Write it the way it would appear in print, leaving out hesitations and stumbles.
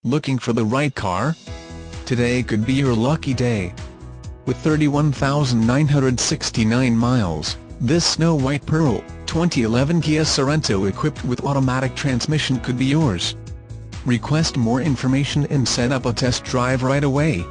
Looking for the right car? Today could be your lucky day. With 31,969 miles, this Snow White Pearl 2011 Kia Sorento equipped with automatic transmission could be yours. Request more information and set up a test drive right away.